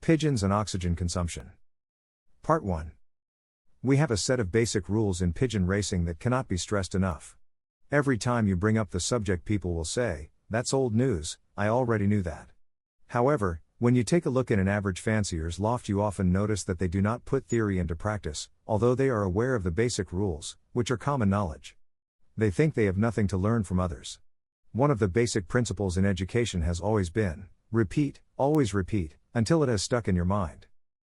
Pigeons and oxygen consumption. Part 1. We have a set of basic rules in pigeon racing that cannot be stressed enough. Every time you bring up the subject, people will say, "That's old news, I already knew that." However, when you take a look at an average fancier's loft, you often notice that they do not put theory into practice, although they are aware of the basic rules, which are common knowledge. They think they have nothing to learn from others. One of the basic principles in education has always been, repeat, always repeat, until it has stuck in your mind.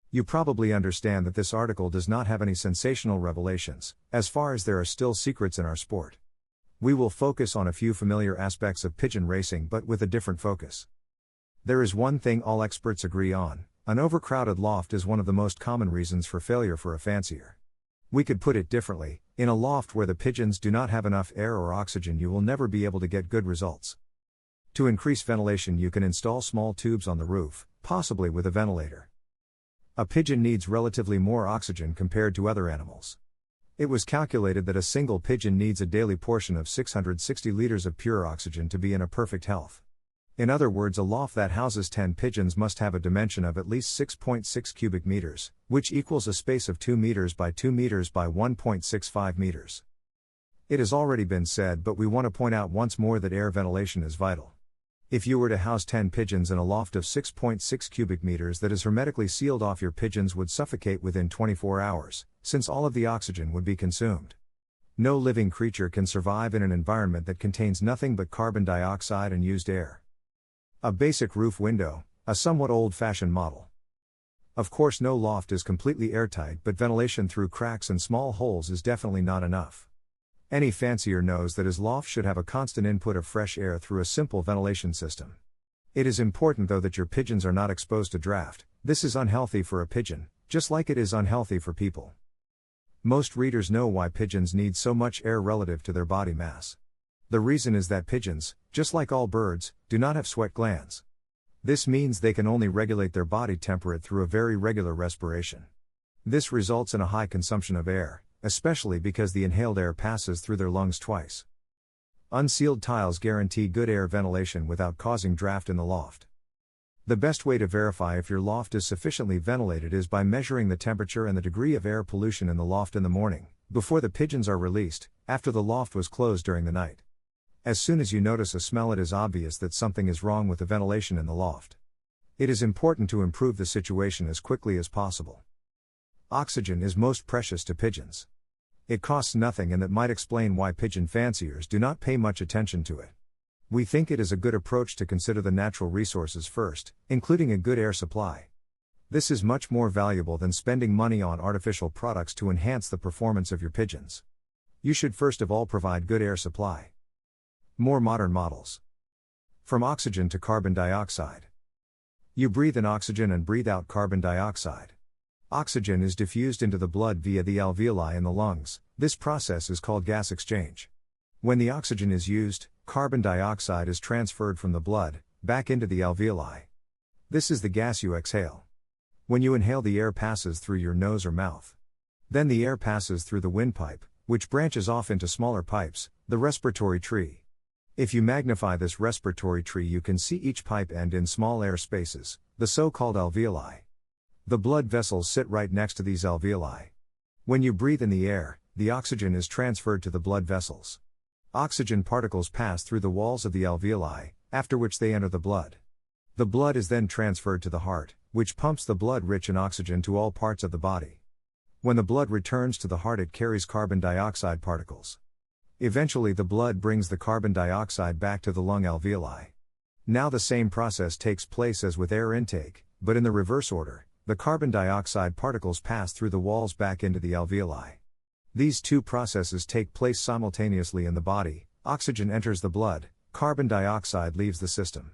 You probably understand that this article does not have any sensational revelations, as far as there are still secrets in our sport. We will focus on a few familiar aspects of pigeon racing, but with a different focus. There is one thing all experts agree on: an overcrowded loft is one of the most common reasons for failure for a fancier. We could put it differently: in a loft where the pigeons do not have enough air or oxygen, you will never be able to get good results. To increase ventilation, you can install small tubes on the roof, possibly with a ventilator. A pigeon needs relatively more oxygen compared to other animals. It was calculated that a single pigeon needs a daily portion of 660 liters of pure oxygen to be in a perfect health. In other words, a loft that houses 10 pigeons must have a dimension of at least 6.6 cubic meters, which equals a space of 2 meters by 2 meters by 1.65 meters. It has already been said, but we want to point out once more that air ventilation is vital. If you were to house 10 pigeons in a loft of 6.6 cubic meters that is hermetically sealed off, your pigeons would suffocate within 24 hours, since all of the oxygen would be consumed. No living creature can survive in an environment that contains nothing but carbon dioxide and used air. A basic roof window, a somewhat old-fashioned model. Of course, no loft is completely airtight, but ventilation through cracks and small holes is definitely not enough. Any fancier knows that his loft should have a constant input of fresh air through a simple ventilation system. It is important, though, that your pigeons are not exposed to draft. This is unhealthy for a pigeon, just like it is unhealthy for people. Most readers know why pigeons need so much air relative to their body mass. The reason is that pigeons, just like all birds, do not have sweat glands. This means they can only regulate their body temperature through a very regular respiration. This results in a high consumption of air, especially because the inhaled air passes through their lungs twice. Unsealed tiles guarantee good air ventilation without causing draft in the loft. The best way to verify if your loft is sufficiently ventilated is by measuring the temperature and the degree of air pollution in the loft in the morning, before the pigeons are released, after the loft was closed during the night. As soon as you notice a smell, it is obvious that something is wrong with the ventilation in the loft. It is important to improve the situation as quickly as possible. Oxygen is most precious to pigeons. It costs nothing, and that might explain why pigeon fanciers do not pay much attention to it. We think it is a good approach to consider the natural resources first, including a good air supply. This is much more valuable than spending money on artificial products to enhance the performance of your pigeons. You should first of all provide good air supply. More modern models. From oxygen to carbon dioxide. You breathe in oxygen and breathe out carbon dioxide. Oxygen is diffused into the blood via the alveoli in the lungs. This process is called gas exchange. When the oxygen is used, carbon dioxide is transferred from the blood, back into the alveoli. This is the gas you exhale. When you inhale, the air passes through your nose or mouth. Then the air passes through the windpipe, which branches off into smaller pipes, the respiratory tree. If you magnify this respiratory tree, you can see each pipe end in small air spaces, the so-called alveoli. The blood vessels sit right next to these alveoli. When you breathe in the air, the oxygen is transferred to the blood vessels. Oxygen particles pass through the walls of the alveoli, after which they enter the blood. The blood is then transferred to the heart, which pumps the blood rich in oxygen to all parts of the body. When the blood returns to the heart, it carries carbon dioxide particles. Eventually, the blood brings the carbon dioxide back to the lung alveoli. Now the same process takes place as with air intake, but in the reverse order. The carbon dioxide particles pass through the walls back into the alveoli. These two processes take place simultaneously in the body. Oxygen enters the blood, carbon dioxide leaves the system.